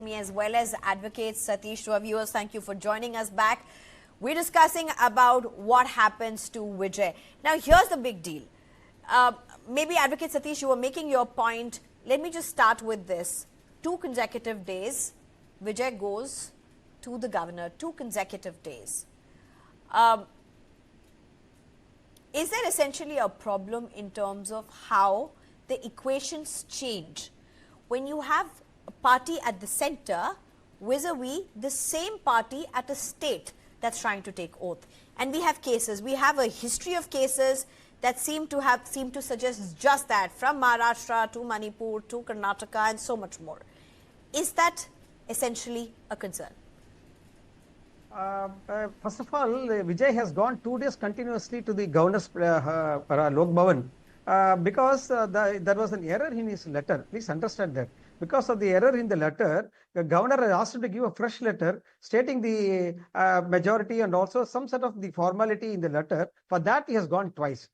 Me as well as Advocate Satish. To our viewers, thank you for joining us back. We're discussing about what happens to Vijay. Now, here's the big deal. Maybe Advocate Satish, you were making your point. Let me just start with this. 2 consecutive days, Vijay goes to the governor. 2 consecutive days. Is there essentially a problem in terms of how the equations change when you have a party at the center vis-a-vis the same party at a state that's trying to take oath? And we have cases, we have a history of cases that seem to suggest just that, from Maharashtra to Manipur to Karnataka and so much more. Is that essentially a concern? First of all, Vijay has gone 2 days continuously to the governor's Lok Bhavan because there was an error in his letter. Please understand that. Because of the error in the letter, the governor has asked him to give a fresh letter stating the majority and also some sort of the formality in the letter. For that, he has gone twice.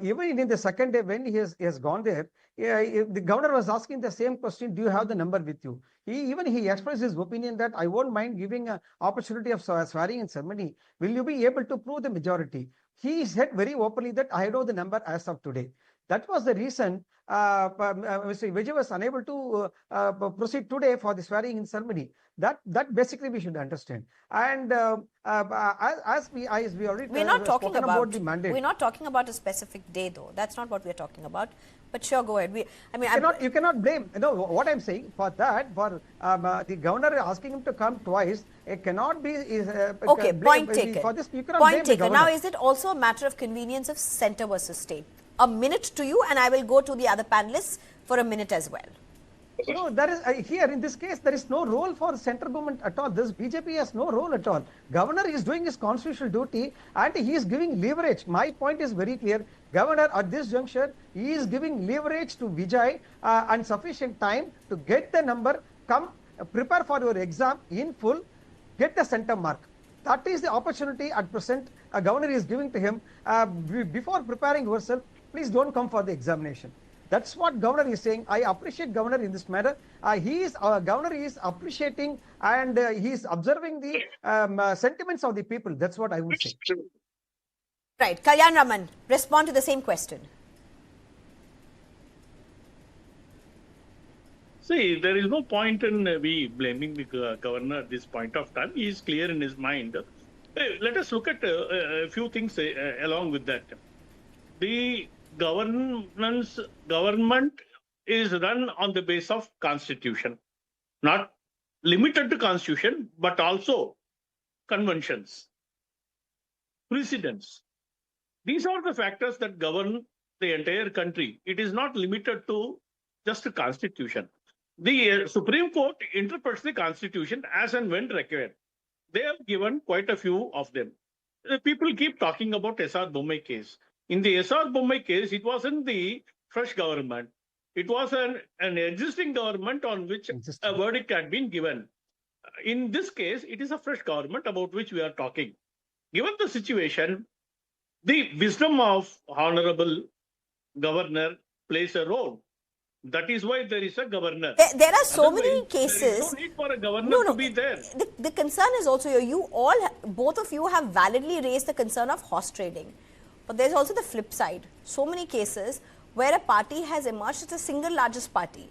Even in the second day when he has gone there, the governor was asking the same question, do you have the number with you? He expressed his opinion that I won't mind giving an opportunity of swearing in ceremony. Will you be able to prove the majority? He said very openly that I know the number as of today. That was the reason Mr. Vijay was unable to proceed today for the swearing in ceremony. That basically we should understand. And as we already we're not talking about the mandate. We're not talking about a specific day, though. That's not what we're talking about. But sure, go ahead. You cannot blame. No, what I'm saying for that, for the governor asking him to come twice, it cannot be. Okay, point taken. For this, you cannot point blame taken. the governor. Now, is it also a matter of convenience of center versus state? A minute to you, and I will go to the other panelists for a minute as well. No, there is here in this case there is no role for central government at all. This BJP has no role at all. Governor is doing his constitutional duty and he is giving leverage. My point is very clear. Governor at this juncture, he is giving leverage to Vijay and sufficient time to get the number, come prepare for your exam in full, get the center mark. That is the opportunity at present a governor is giving to him. Before preparing yourself, please don't come for the examination. That's what governor is saying. I appreciate governor in this matter. Governor is appreciating and he is observing the sentiments of the people. That's what I would say. Right. Kalyan Raman, respond to the same question. See, there is no point in we blaming the governor at this point of time. He is clear in his mind. Let us look at a few things along with that. The government is run on the basis of constitution, not limited to constitution, but also conventions, precedents. These are the factors that govern the entire country. It is not limited to just a constitution. The Supreme Court interprets the constitution as and when required. They have given quite a few of them. People keep talking about S.R. Bommai case. In the S.R. Bommai case, it wasn't the fresh government. It was an existing government on which a verdict had been given. In this case, it is a fresh government about which we are talking. Given the situation, the wisdom of honorable governor plays a role. That is why there is a governor. There are so many cases. There is no need for a governor to be there. The concern is also, both of you have validly raised the concern of horse trading. But there's also the flip side. So many cases where a party has emerged as the single largest party.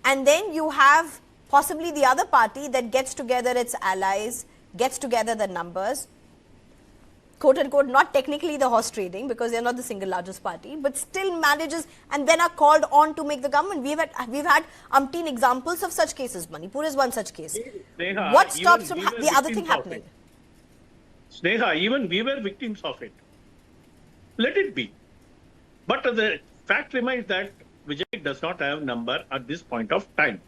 And then you have possibly the other party that gets together its allies, gets together the numbers, quote unquote, not technically the horse trading because they're not the single largest party, but still manages and then are called on to make the government. We've had umpteen examples of such cases. Manipur is one such case. Sneha, what stops from the other thing happening? Sneha, even we were victims of it. Let it be. But the fact remains that Vijay does not have number at this point of time.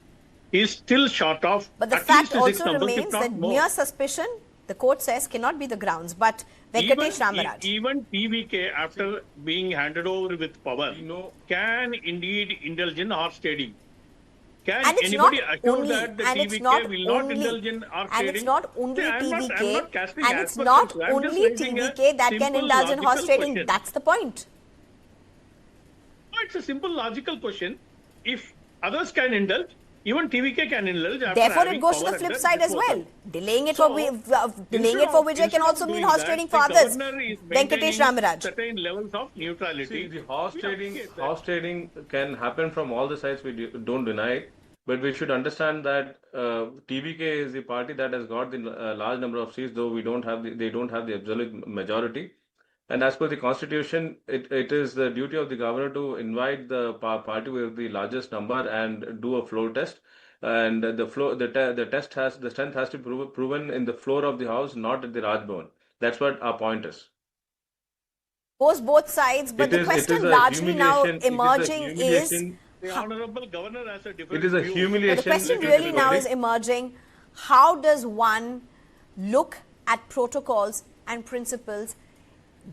He is still short of but the at fact least also numbers, remains that mere suspicion, the court says, cannot be the grounds. But Venkatesh Ramaraj. Even PVK, after being handed over with power, can indeed indulge in horse trading. Can anybody assure that the TVK will not indulge in horse trading? And it's not only TVK, and it's not only TVK that can indulge in horse trading. Question. That's the point. No, it's a simple logical question. If others can indulge, Even TVK can indulge after Therefore, it having goes to power the at flip their side as disposal. well. Delaying it So, for Vijay can also mean horse trading for others. Venkatesh Ramaraj. Certain levels of neutrality. See, the horse trading can happen from all the sides. We don't deny it, but we should understand that TVK is the party that has got the large number of seats, though they don't have the absolute majority. And as per the constitution, it is the duty of the governor to invite the party with the largest number and do a floor test. And the strength has to be proven in the floor of the house, not at the Raj Bhavan. That's what our point is. Goes both sides, but the question largely now emerging is the honorable governor has a different It is a view. humiliation. But the question really now is emerging, how does one look at protocols and principles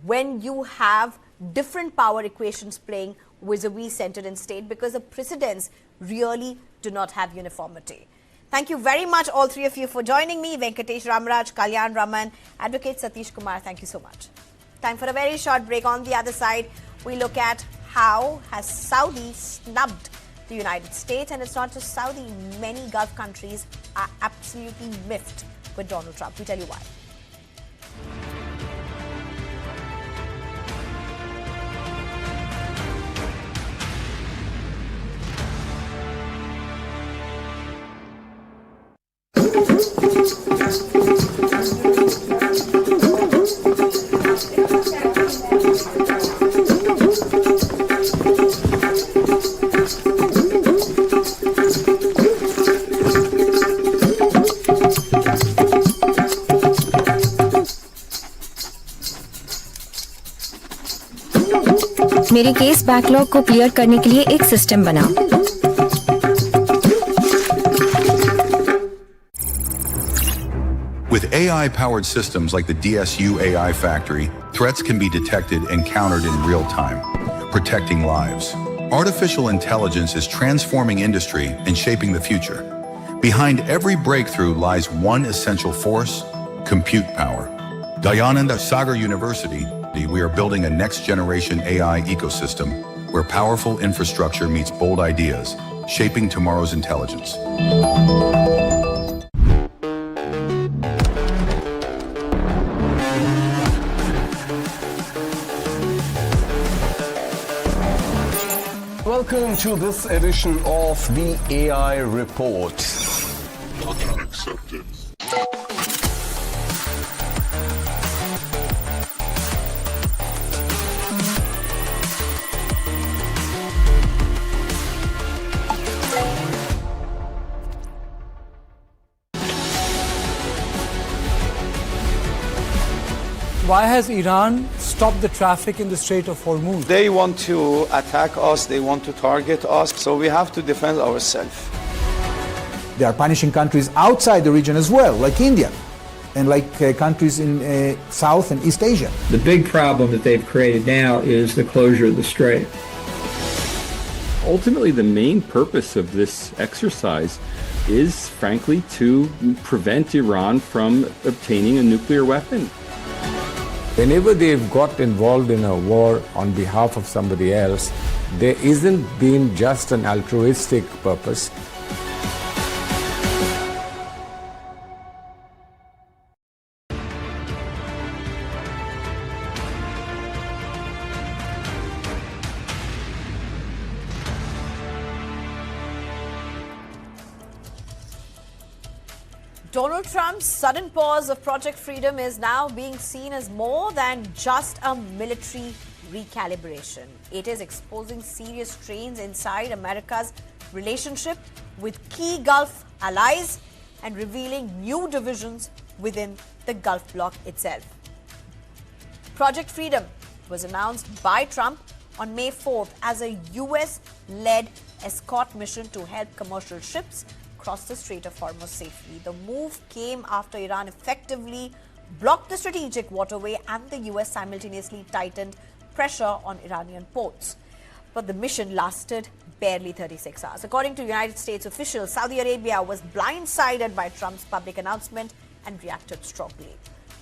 when you have different power equations playing vis-a-vis center and state, because the precedents really do not have uniformity. Thank you very much, all three of you, for joining me. Venkatesh Ramaraj, Kalyan Raman, Advocate Satish Kumar, thank you so much. Time for a very short break. On the other side, we look at how has Saudi snubbed the United States, and it's not just Saudi, many Gulf countries are absolutely miffed with Donald Trump. We tell you why. मेरे case backlog को clear करने के लिए एक system बनाओ। With AI-powered systems like the DSU AI Factory, threats can be detected and countered in real time, protecting lives. Artificial intelligence is transforming industry and shaping the future. Behind every breakthrough lies one essential force: compute power. Dayananda Sagar University, we are building a next-generation AI ecosystem where powerful infrastructure meets bold ideas, shaping tomorrow's intelligence. Welcome to this edition of the AI Report. Why has Iran stopped the traffic in the Strait of Hormuz? They want to attack us, they want to target us, so we have to defend ourselves. They are punishing countries outside the region as well, like India, and like countries in South and East Asia. The big problem that they've created now is the closure of the strait. Ultimately, the main purpose of this exercise is, frankly, to prevent Iran from obtaining a nuclear weapon. Whenever they've got involved in a war on behalf of somebody else, there isn't been just an altruistic purpose. Donald Trump's sudden pause of Project Freedom is now being seen as more than just a military recalibration. It is exposing serious strains inside America's relationship with key Gulf allies and revealing new divisions within the Gulf bloc itself. Project Freedom was announced by Trump on May 4th as a US-led escort mission to help commercial ships cross the Strait of Hormuz safely. The move came after Iran effectively blocked the strategic waterway and the US simultaneously tightened pressure on Iranian ports. But the mission lasted barely 36 hours. According to United States officials, Saudi Arabia was blindsided by Trump's public announcement and reacted strongly.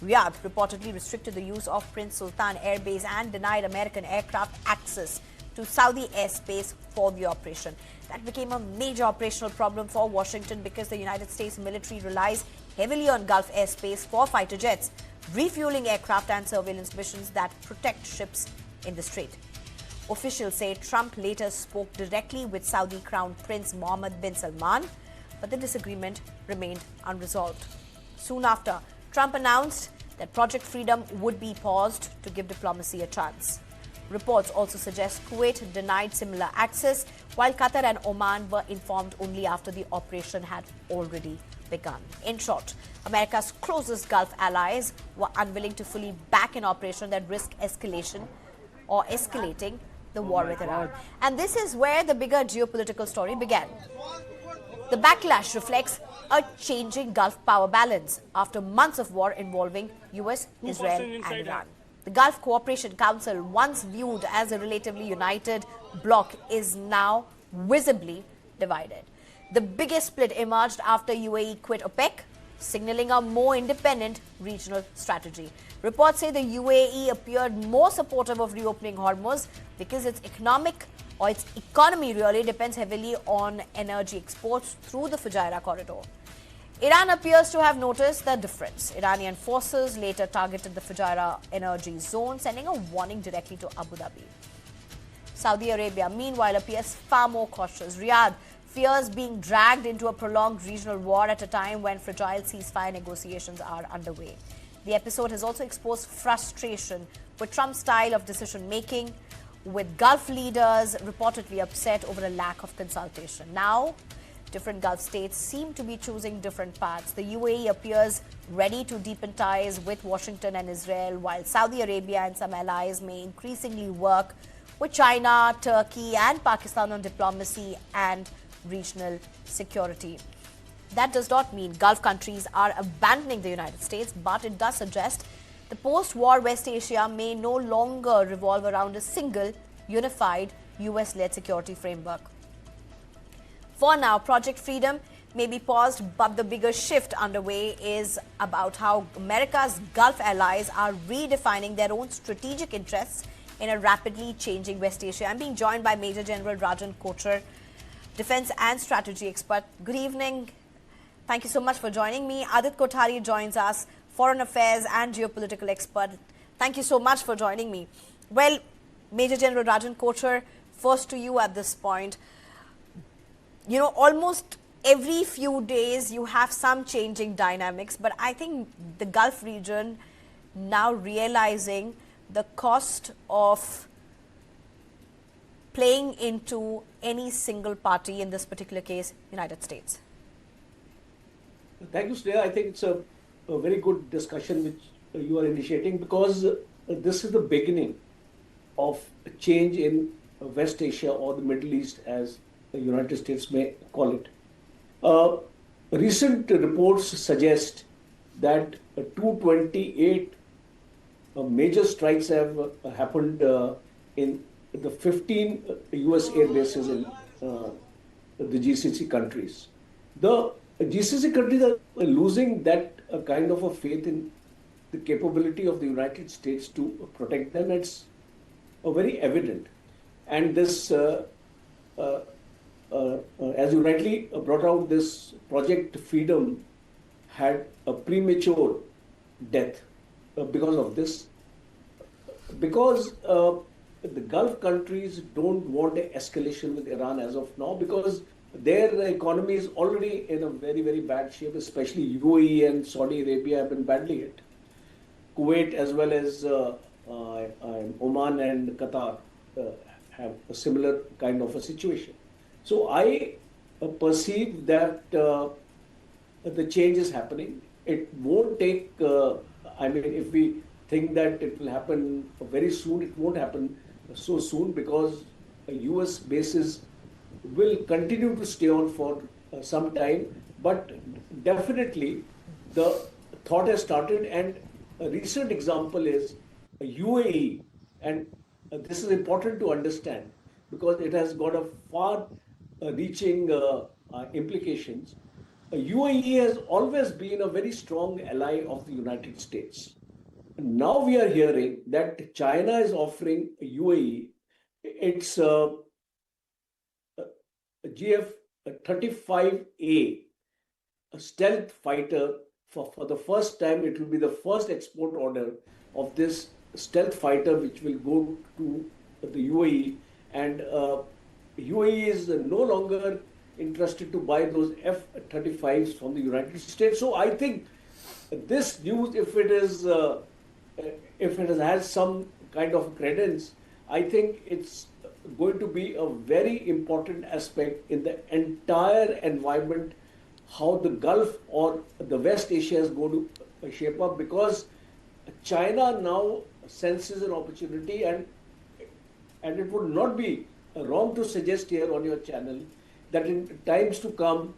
Riyadh reportedly restricted the use of Prince Sultan Air Base and denied American aircraft access to Saudi airspace for the operation. That became a major operational problem for Washington because the United States military relies heavily on Gulf airspace for fighter jets, refueling aircraft and surveillance missions that protect ships in the strait. Officials say Trump later spoke directly with Saudi Crown Prince Mohammed bin Salman, but the disagreement remained unresolved. Soon after, Trump announced that Project Freedom would be paused to give diplomacy a chance. Reports also suggest Kuwait denied similar access, while Qatar and Oman were informed only after the operation had already begun. In short, America's closest Gulf allies were unwilling to fully back an operation that risked escalation or escalating the war with Iran. And this is where the bigger geopolitical story began. The backlash reflects a changing Gulf power balance after months of war involving US, Israel and Iran. The Gulf Cooperation Council, once viewed as a relatively united bloc, is now visibly divided. The biggest split emerged after UAE quit OPEC, signaling a more independent regional strategy. Reports say the UAE appeared more supportive of reopening Hormuz because its economy really depends heavily on energy exports through the Fujairah corridor. Iran appears to have noticed the difference. Iranian forces later targeted the Fujairah energy zone, sending a warning directly to Abu Dhabi. Saudi Arabia, meanwhile, appears far more cautious. Riyadh fears being dragged into a prolonged regional war at a time when fragile ceasefire negotiations are underway. The episode has also exposed frustration with Trump's style of decision-making, with Gulf leaders reportedly upset over a lack of consultation. Now, different Gulf states seem to be choosing different paths. The UAE appears ready to deepen ties with Washington and Israel, while Saudi Arabia and some allies may increasingly work with China, Turkey and Pakistan on diplomacy and regional security. That does not mean Gulf countries are abandoning the United States, but it does suggest the post-war West Asia may no longer revolve around a single, unified US-led security framework. For now, Project Freedom may be paused, but the bigger shift underway is about how America's Gulf allies are redefining their own strategic interests in a rapidly changing West Asia. I'm being joined by Major General Rajan Kochhar, defense and strategy expert. Good evening. Thank you so much for joining me. Adit Kothari joins us, foreign affairs and geopolitical expert. Thank you so much for joining me. Well, Major General Rajan Kochhar, first to you at this point. You know, almost every few days you have some changing dynamics, but I think the Gulf region now realizing the cost of playing into any single party, in this particular case, United States. Thank you, Sneha. I think it's a very good discussion which you are initiating, because this is the beginning of a change in West Asia, or the Middle East as the United States may call it. Recent reports suggest that 228 major strikes have happened in the 15 US air bases in the GCC countries. The GCC countries are losing that kind of a faith in the capability of the United States to protect them. It's very evident. And this, as you rightly brought out, this Project Freedom had a premature death because of this. Because the Gulf countries don't want an escalation with Iran as of now, because their economy is already in a very, very bad shape, especially UAE and Saudi Arabia have been badly hit. Kuwait as well as Oman and Qatar have a similar kind of a situation. So I perceive that the change is happening. It won't take, I mean, if we think that it will happen very soon, it won't happen so soon, because US bases will continue to stay on for some time. But definitely the thought has started, and a recent example is UAE, and this is important to understand because it has got a far reaching implications. UAE has always been a very strong ally of the United States. Now we are hearing that China is offering UAE it's GF-35A, a stealth fighter. For the first time, it will be the first export order of this stealth fighter, which will go to the UAE. And UAE is no longer interested to buy those F-35s from the United States. So I think this news, if it has some kind of credence, I think it's going to be a very important aspect in the entire environment, how the Gulf or the West Asia is going to shape up, because China now senses an opportunity, and it would not be wrong to suggest here on your channel that in times to come,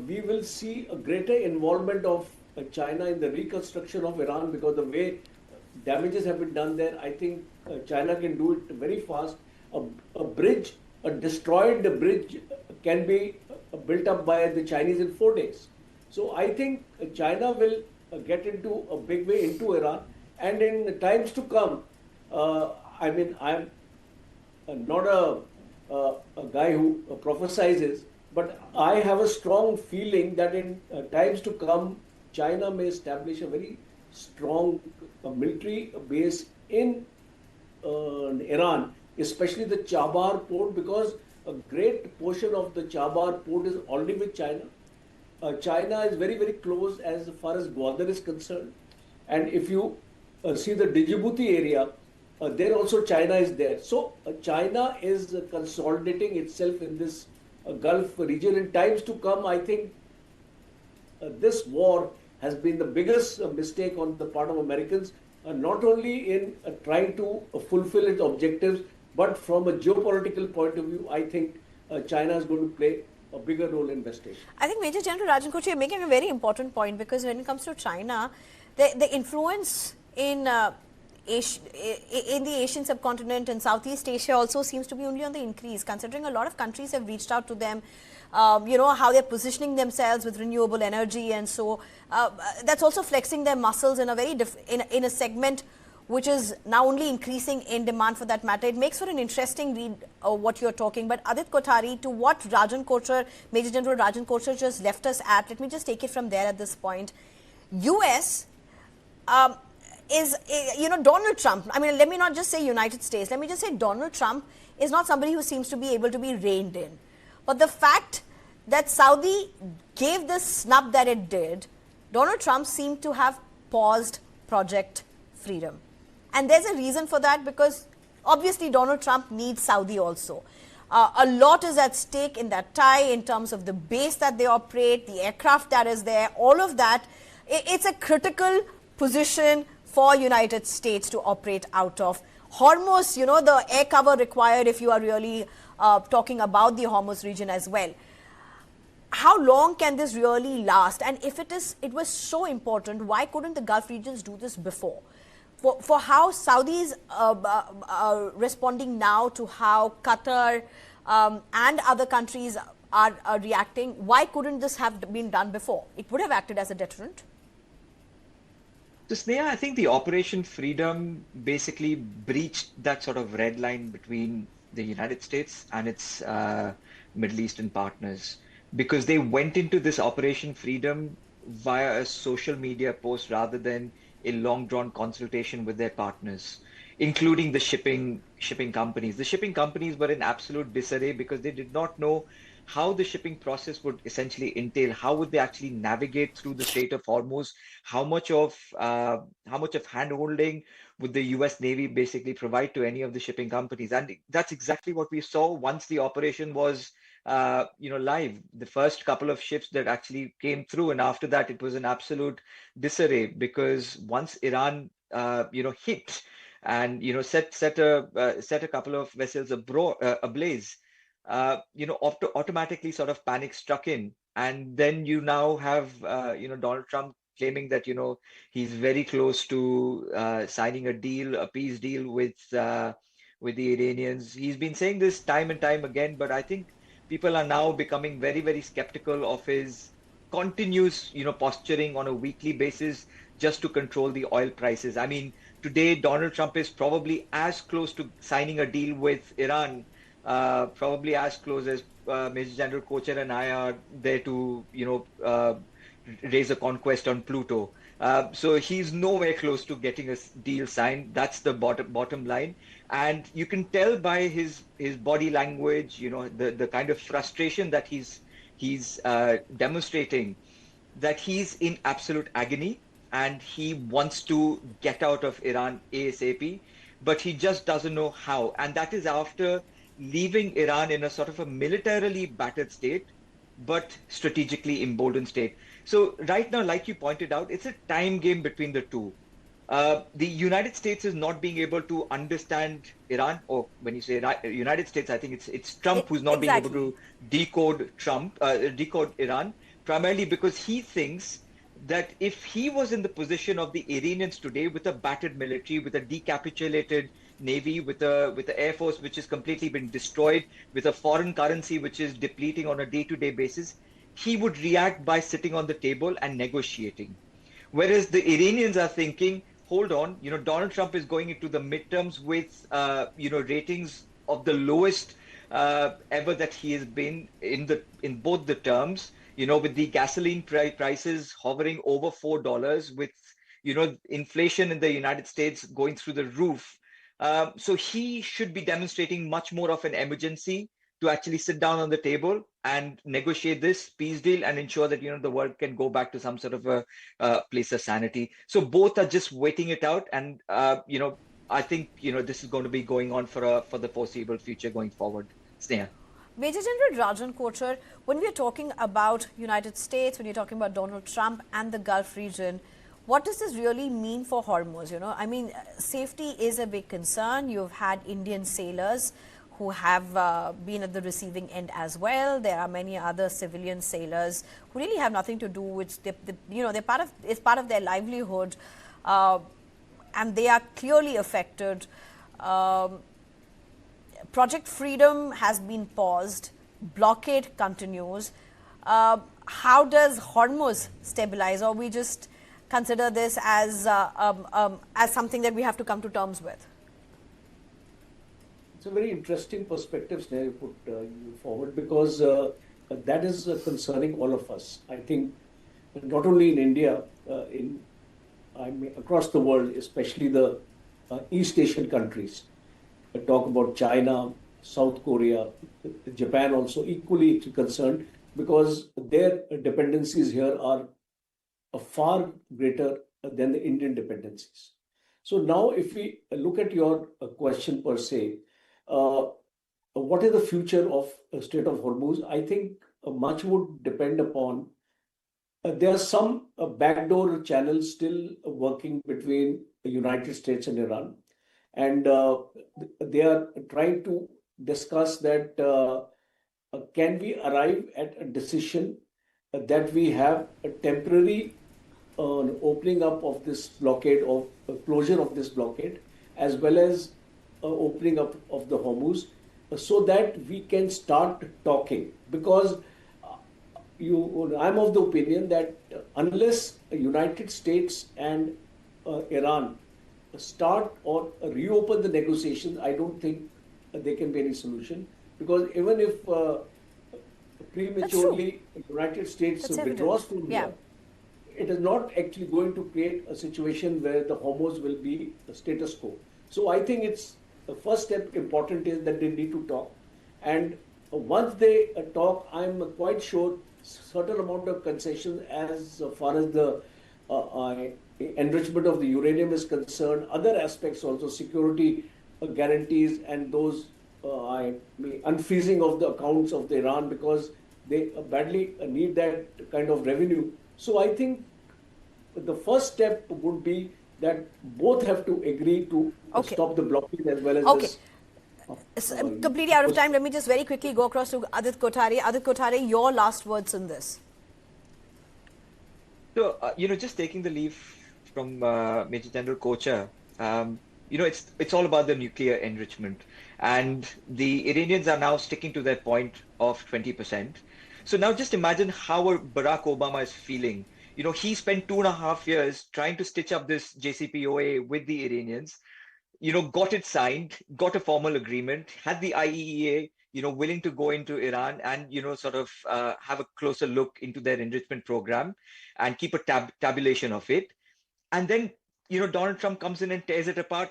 we will see a greater involvement of China in the reconstruction of Iran, because the way damages have been done there, I think China can do it very fast. A destroyed bridge can be built up by the Chinese in 4 days. So I think China will get into a big way into Iran, and in times to come, I mean, I'm not a guy who prophesizes, but I have a strong feeling that in times to come, China may establish a very strong military base in Iran, especially the Chabar port, because a great portion of the Chabar port is already with China. China is very, very close as far as Gwadar is concerned. And if you see the Djibouti area, there also China is there. So China is consolidating itself in this Gulf region. In times to come, I think this war has been the biggest mistake on the part of Americans, not only in trying to fulfill its objectives, but from a geopolitical point of view, I think China is going to play a bigger role in West Asia. I think Major General Rajan Kochi, you're making a very important point, because when it comes to China, the influence in the Asian subcontinent and Southeast Asia also seems to be only on the increase, considering a lot of countries have reached out to them, how they're positioning themselves with renewable energy, and so that's also flexing their muscles in a very in a segment which is now only increasing in demand for that matter. It makes for an interesting read what you're talking. But Adit Kothari, to what Rajan Kochhar, Major General Rajan Kochhar just left us at, let me just take it from there at this point. US is, Donald Trump, I mean, let me not just say United States, let me just say Donald Trump is not somebody who seems to be able to be reined in. But the fact that Saudi gave the snub that it did, Donald Trump seemed to have paused Project Freedom. And there's a reason for that, because obviously Donald Trump needs Saudi also. A lot is at stake in that tie in terms of the base that they operate, the aircraft that is there, all of that. It's a critical position for United States to operate out of. Hormuz, the air cover required if you are really talking about the Hormuz region as well. How long can this really last? And if it was so important, why couldn't the Gulf regions do this before? For how Saudis responding now to how Qatar and other countries are reacting, why couldn't this have been done before? It would have acted as a deterrent. So Sneha, I think the Operation Freedom basically breached that sort of red line between the United States and its Middle Eastern partners, because they went into this Operation Freedom via a social media post rather than a long-drawn consultation with their partners, including the shipping companies. The shipping companies were in absolute disarray because they did not know how the shipping process would essentially entail. How would they actually navigate through the Strait of Hormuz? How much of hand-holding would the U.S. Navy basically provide to any of the shipping companies? And that's exactly what we saw once the operation was live. The first couple of ships that actually came through, and after that it was an absolute disarray, because once Iran hit and set a couple of vessels ablaze, automatically sort of panic struck in. And then you now have Donald Trump claiming that he's very close to signing a peace deal with the Iranians. He's been saying this time and time again, but I think people are now becoming very, very skeptical of his continuous, posturing on a weekly basis just to control the oil prices. I mean, today Donald Trump is probably as close to signing a deal with Iran, probably as close as Major General Kocher and I are there to, raise a conquest on Pluto. So he's nowhere close to getting a deal signed. That's the bottom line. And you can tell by his body language, the kind of frustration that he's demonstrating, that he's in absolute agony and he wants to get out of Iran ASAP, but he just doesn't know how. And that is after leaving Iran in a sort of a militarily battered state, but strategically emboldened state. So right now, like you pointed out, it's a time game between the two. The United States is not being able to understand Iran, or when you say United States, I think it's Trump who's not being able to decode Iran, primarily because he thinks that if he was in the position of the Iranians today, with a battered military, with a decapitulated navy, with the air force which has completely been destroyed, with a foreign currency which is depleting on a day-to-day basis, he would react by sitting on the table and negotiating. Whereas the Iranians are thinking, hold on, Donald Trump is going into the midterms with, ratings of the lowest ever that he has been in both the terms, with the gasoline prices hovering over $4, with, inflation in the United States going through the roof. So he should be demonstrating much more of an emergency to actually sit down on the table and negotiate this peace deal and ensure that, the world can go back to some sort of a place of sanity. So both are just waiting it out. And, I think, this is going to be going on for the foreseeable future going forward. Sneha. Major General Rajan Kocher, when we are talking about United States, when you're talking about Donald Trump and the Gulf region, what does this really mean for Hormuz? I mean, safety is a big concern. You've had Indian sailors who have been at the receiving end as well. There are many other civilian sailors who really have nothing to do with, it's part of their livelihood, and they are clearly affected. Project Freedom has been paused. Blockade continues. How does Hormuz stabilize, or we just consider this as something that we have to come to terms with? It's a very interesting perspective, Sneha, you put forward, because that is concerning all of us. I think not only in India, across the world, especially the East Asian countries. I talk about China, South Korea, Japan also equally concerned, because their dependencies here are far greater than the Indian dependencies. So now if we look at your question per se, what is the future of Strait of Hormuz? I think much would depend upon, there are some backdoor channels still working between the United States and Iran. And they are trying to discuss that can we arrive at a decision that we have a temporary opening up of this blockade, of closure of this blockade, as well as opening up of the Hormuz, so that we can start talking. Because I'm of the opinion that unless the United States and Iran start or reopen the negotiations, I don't think there can be any solution. Because even if prematurely the United States withdraws from here, it is not actually going to create a situation where the Hormuz will be a status quo. So I think it's the first step important is that they need to talk. And once they talk, I'm quite sure certain amount of concessions as far as the enrichment of the uranium is concerned, other aspects also, security guarantees and those unfreezing of the accounts of the Iran, because they badly need that kind of revenue. So I think the first step would be that both have to agree to stop the blockade as well as this. I'm completely out of time. Let me just very quickly go across to Adit Kothari. Adit Kothari, your last words on this. So, just taking the leaf from Major General Kocher, it's all about the nuclear enrichment. And the Iranians are now sticking to their point of 20%. So now just imagine how Barack Obama is feeling. he spent 2.5 years trying to stitch up this JCPOA with the Iranians, got it signed, got a formal agreement, had the IEEA, willing to go into Iran and, sort of have a closer look into their enrichment program and keep a tabulation of it. And then, Donald Trump comes in and tears it apart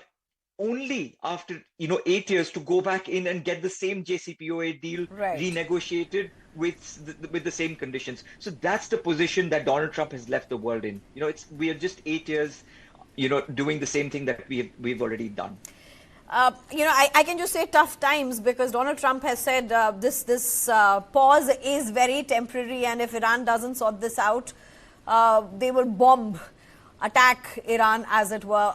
only after, 8 years to go back in and get the same JCPOA deal renegotiated with the same conditions. So that's the position that Donald Trump has left the world in. We are just 8 years, doing the same thing that we've already done. I can just say tough times, because Donald Trump has said this pause is very temporary, and if Iran doesn't sort this out, they will attack Iran, as it were.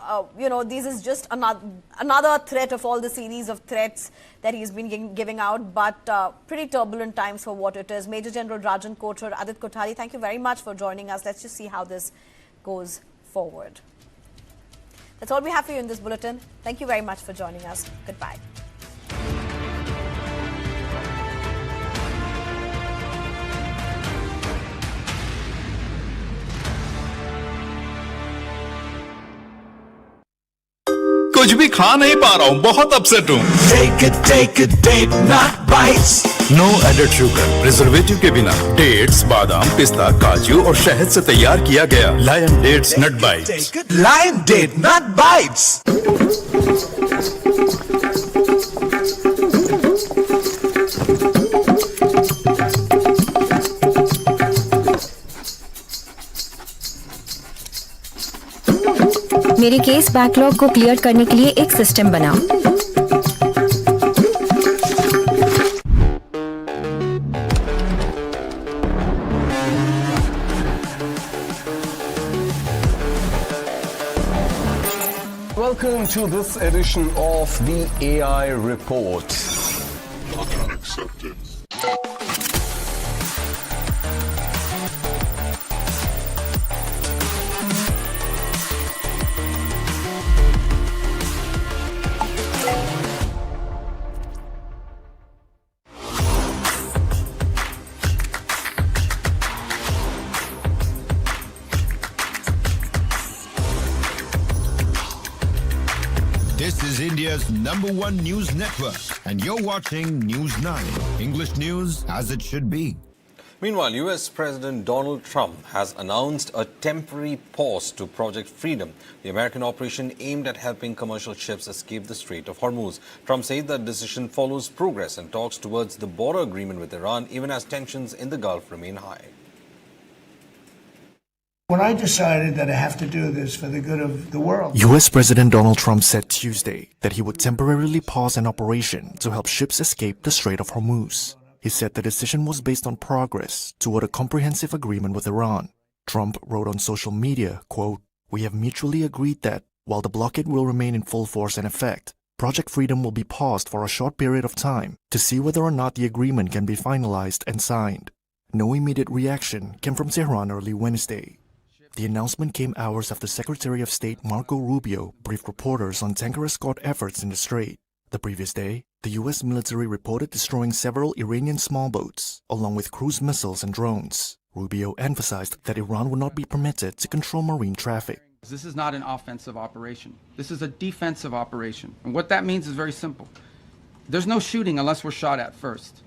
This is just another threat of all the series of threats that he's been giving out, but pretty turbulent times for what it is. Major General Rajan Kothur, Adit Kothari, thank you very much for joining us. Let's just see how this goes forward. That's all we have for you in this bulletin. Thank you very much for joining us. Goodbye. कुछ भी खा नहीं पा रहा हूँ, बहुत upset हूँ। Take a date, not bites. No added sugar, preservative के बिना डेट्स, बादाम, पिस्ता, काजू और शहद से तैयार किया गया लायन डेट्स नट बाइट्स। लायन डेट नट बाइट्स। मेरे केस बैकलॉग को क्लियर करने के लिए एक सिस्टम बनाओ। Welcome to this edition of the AI Report. Acceptance. This is India's #1 news network, and you're watching News 9, English news as it should be. Meanwhile, US President Donald Trump has announced a temporary pause to Project Freedom, the American operation aimed at helping commercial ships escape the Strait of Hormuz. Trump said that decision follows progress and talks towards the border agreement with Iran, even as tensions in the Gulf remain high. When I decided that I have to do this for the good of the world. U.S. President Donald Trump said Tuesday that he would temporarily pause an operation to help ships escape the Strait of Hormuz. He said the decision was based on progress toward a comprehensive agreement with Iran. Trump wrote on social media, quote, "We have mutually agreed that, while the blockade will remain in full force and effect, Project Freedom will be paused for a short period of time to see whether or not the agreement can be finalized and signed." No immediate reaction came from Tehran early Wednesday. The announcement came hours after Secretary of State Marco Rubio briefed reporters on tanker escort efforts in the strait. The previous day, the U.S. military reported destroying several Iranian small boats, along with cruise missiles and drones. Rubio emphasized that Iran would not be permitted to control marine traffic. This is not an offensive operation. This is a defensive operation. And what that means is very simple. There's no shooting unless we're shot at first.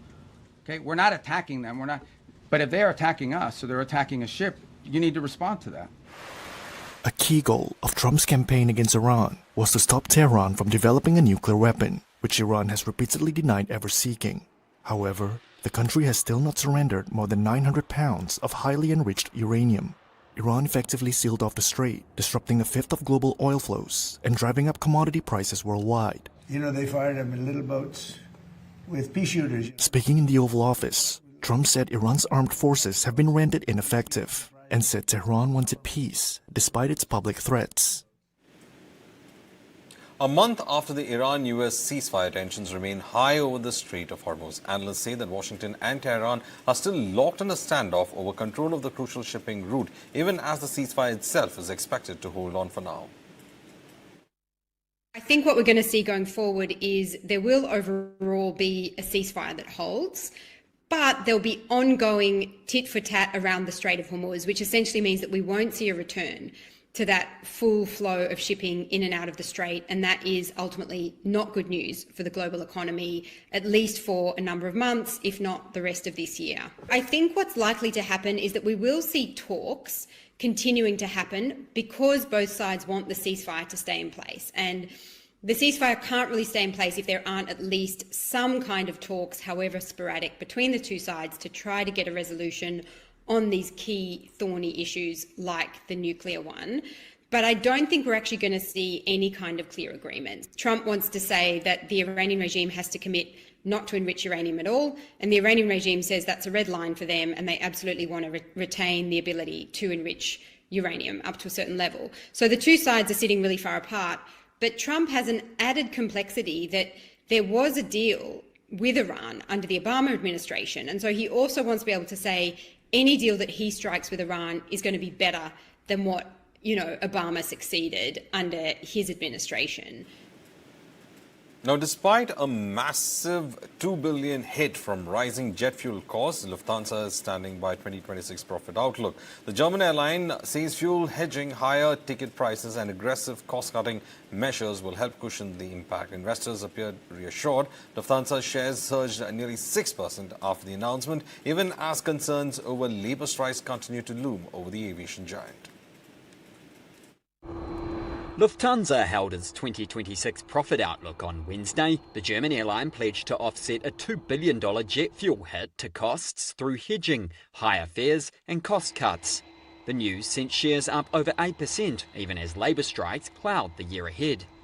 Okay, we're not attacking them. But if they're attacking us, or they're attacking a ship, you need to respond to that. A key goal of Trump's campaign against Iran was to stop Tehran from developing a nuclear weapon, which Iran has repeatedly denied ever seeking. However, the country has still not surrendered more than 900 pounds of highly enriched uranium. Iran effectively sealed off the strait, disrupting a fifth of global oil flows and driving up commodity prices worldwide. They fired them in little boats with pea shooters. Speaking in the Oval Office, Trump said Iran's armed forces have been rendered ineffective and said Tehran wanted peace despite its public threats. A month after the Iran-US ceasefire, tensions remain high over the Strait of Hormuz. Analysts say that Washington and Tehran are still locked in a standoff over control of the crucial shipping route, even as the ceasefire itself is expected to hold on for now. I think what we're going to see going forward is there will overall be a ceasefire that holds, But there'll be ongoing tit for tat around the Strait of Hormuz, which essentially means that we won't see a return to that full flow of shipping in and out of the Strait. And that is ultimately not good news for the global economy, at least for a number of months, if not the rest of this year. I think what's likely to happen is that we will see talks continuing to happen because both sides want the ceasefire to stay in place. And the ceasefire can't really stay in place if there aren't at least some kind of talks, however sporadic, between the two sides to try to get a resolution on these key thorny issues like the nuclear one. But I don't think we're actually going to see any kind of clear agreement. Trump wants to say that the Iranian regime has to commit not to enrich uranium at all, and the Iranian regime says that's a red line for them and they absolutely want to retain the ability to enrich uranium up to a certain level. So the two sides are sitting really far apart, but Trump has an added complexity that there was a deal with Iran under the Obama administration, and so he also wants to be able to say any deal that he strikes with Iran is going to be better than what, Obama succeeded under his administration. Now, despite a massive $2 billion hit from rising jet fuel costs, Lufthansa is standing by 2026 profit outlook. The German airline says fuel hedging, higher ticket prices and aggressive cost-cutting measures will help cushion the impact. Investors appeared reassured. Lufthansa shares surged nearly 6% after the announcement, even as concerns over labor strikes continue to loom over the aviation giant. Lufthansa held its 2026 profit outlook on Wednesday. The German airline pledged to offset a $2 billion jet fuel hit to costs through hedging, higher fares and cost cuts. The news sent shares up over 8%, even as labour strikes cloud the year ahead.